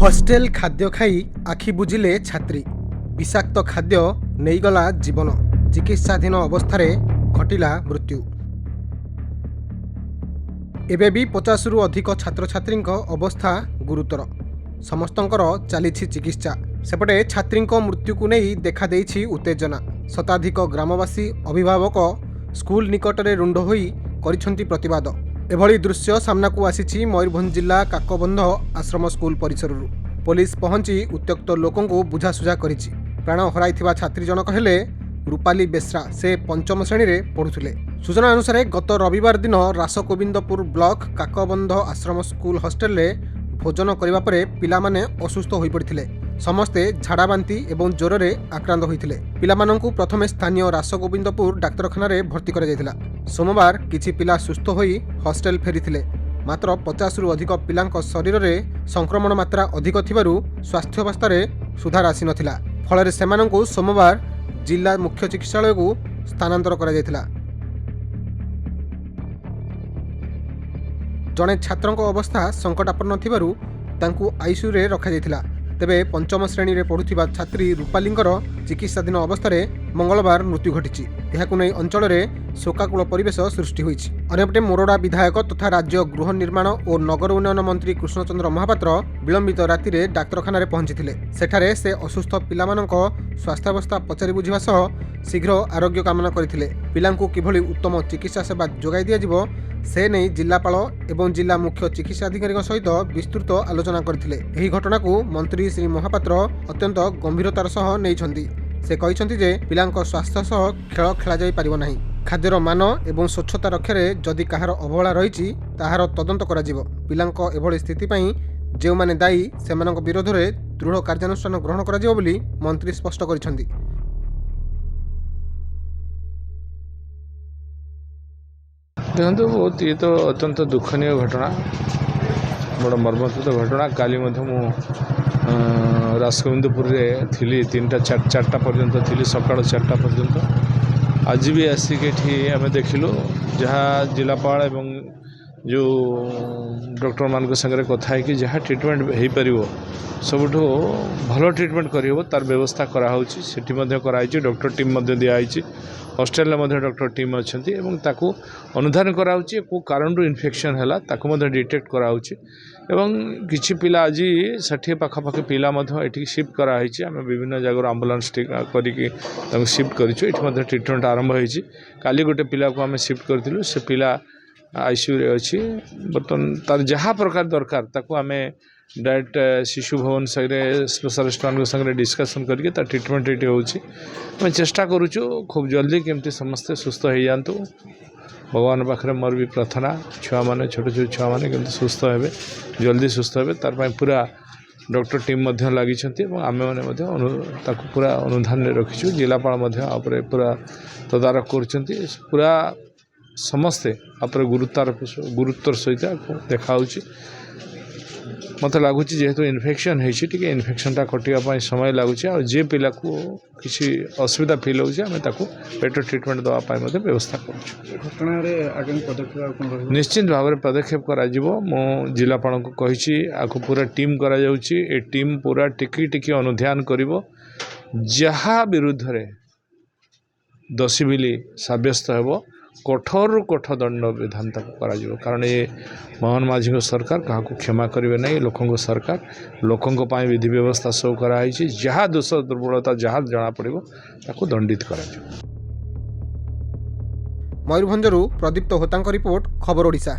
Hostel खाद्य खाई आखि बुझिले छात्री विषाक्त खाद्य नहींगला जीवन चिकित्साधीन अवस्था घटिला मृत्यु। एबे भी 50 रु अधिक छात्र छात्री अवस्था गुरुतर समस्तंकर चलीछि चिकित्सा। सेपटे छात्री मृत्यु को नहीं देखा देइछि उत्तेजना। शताधिक ग्रामवासी अभिभावक स्कूल निकटरे रुंड होई करिसेंति प्रतिवाद। एभली दृश्य सामना को आसीछि मयूरभंज जिला काकबंध आश्रम स्कूल परिसर। पुलिस पहुंची उत्त्यक्त लोकों को बुझासुझा करिछि। प्राण हराइथिबा छात्री जनक हेले रूपाली बेसरा। से पंचम श्रेणी रे पढ़ुथिले। सूचना अनुसार गत रविवार दिन रासगोविंदपुर ब्लॉक काकबंध आश्रम स्कूल हॉस्टेल रे भोजन करिबा परे पिला माने असुस्थ होई पड़िथिले। समस्ते झाड़ाबांती एवं ज्वर रे आक्रांत होइथिले। पिलामानंकु प्रथमे स्थानीय रासगोविंदपुर डाक्तरखाना रे भर्ती करा जायथिला। सोमवार किछि पिला सुस्थ होई हॉस्टेल फेरिथिले। मात्र 50 रु अधिक पिलांक शरीर रे संक्रमण मात्रा अधिक थिबारु स्वास्थ्यावस्था रे सुधार आसी नथिला। फଳରେ सेमानंकु सोमवार जिला मुख्य चिकित्सालय को स्थानांतर करा जायथिला। जणे छात्रंक अवस्था संकटापन्न थिबारु तांकु आईसीयू रे रखा जायथिला। तेबे पंचम श्रेणी रे पढ़ुथिबा छात्री रूपालींकर चिकित्साधीन अवस्था मंगलवार मृत्यु घटिछि। एहाकु नै अंचल रे शोकाकुल परिवेश सृष्टि होइछि। अन्यपटे मोरडा विधायक तथा राज्य गृह निर्माण और नगर उन्नयन मंत्री कृष्णचंद्र महापात्र विलंबित राति रे डाक्तरखाना रे पहुंचिथिले। सेठारे से असुस्थ पिलामानंक स्वास्थ्यावस्था पचारि बुझिबा सह शीघ्र आरोग्य कामना करथिले। पिलांकु किभली उत्तम चिकित्सा सेवा जोगाई दिया जिवो से नहीं जिलापाल एवं जिला मुख्य चिकित्सा अधिकारी सहित विस्तृत आलोचना करथिले। एही घटना को मंत्री श्री महापात्र अत्यंत गंभीरतार सह नेइछंती। से कहिसंती जे पिलांक स्वास्थ्य सह खेल खेला जाई पारिबो नाही। खाद्यर मान एवं स्वच्छता रक्षारे जदि काहार अवहेला रहिछि ताहार तदंत करा जिवो। पिलांक एभली स्थिति पई जेउ माने दायी सेमानक विरोध रे दृढ़ कार्यानुष्ठान ग्रहण करा जिवो बोली मंत्री स्पष्ट करिसंती। देखो बहुत ये तो अत्यंत दुखनीय घटना, बड़ा मर्मस्पद घटना। काली रासगोविंदपुर थी 3टा पर्यंत थी सकाल 4टा पर्यंत। आज भी आसिक आम देखिलु जहाँ जिलापाल एवं जो डॉक्टर मान संगे कथा है जहाँ ट्रिटमेंट हो पार सबुठ भल ट्रिटमेंट कर तार व्यवस्था कराई। डॉक्टर टीम दिखाई हॉस्टेल डॉक्टर टीम अच्छा ताकू अनुधान कराऊँच को कारण इन्फेक्शन है ताकू डिटेक्ट कराऊँच। किसी पिला आज 60 पाखापाखि पिला ये शिफ्ट कराई। आम विभिन्न जगह आम्बुलांस करके शिफ्ट कर ट्रिटमेंट आरंभ होती। काली गोटे पिला को आम शिफ्ट करूँ से पिला आईसीयू रे अच्छी। बर्तमान तार जहाँ प्रकार दरकार ताकू आम डायरेक्ट शिशु भवन संगे स्पेशलिस्ट मान संगे डिस्कसन करके तार ट्रिटमेंट ये होमें चेष्टा करुचु खूब जल्दी केमती समस्ते सुस्थ हो जातु। भगवान पाखे मोर भी प्रार्थना छुआ मैंने छोट छोट छुआ मैंने केमती सुस्थ हे जल्दी सुस्थ हे तार पूरा डॉक्टर टीम लगी आम मैंने पूरा अनुधान रखीचु। जिलापाल पूरा तदारख कर पूरा समस्ते गुरुत्वर सहित देखा। मत लगुच जेहेतु इन्फेक्शन होती इन्फेक्शनटा कटिया समय लगुच जे पिला को किसी असुविधा फिल होता बेटर ट्रिटमेंट देवाई व्यवस्था कर निश्चित भाव में पदक्षेप कर जिलापाल को कही आपको पूरा टीम करा टीम पूरा टिकी टिकी अनुध्यान कर जहाँ विरुद्ध रे दोषी बिली सब्यस्त हो कठोर कठोर दंड विधान करा कारण ये मोहन माझी सरकार क्या क्षमा करेंगे नहीं। लोकों सरकार लोकों विधि व्यवस्था सब कराई जहाँ दोष दुर्बलता जहाँ जना पड़ो ताको दंडित करा। मयूरभंजरू प्रदीप्त होता रिपोर्ट खबर ओडिशा।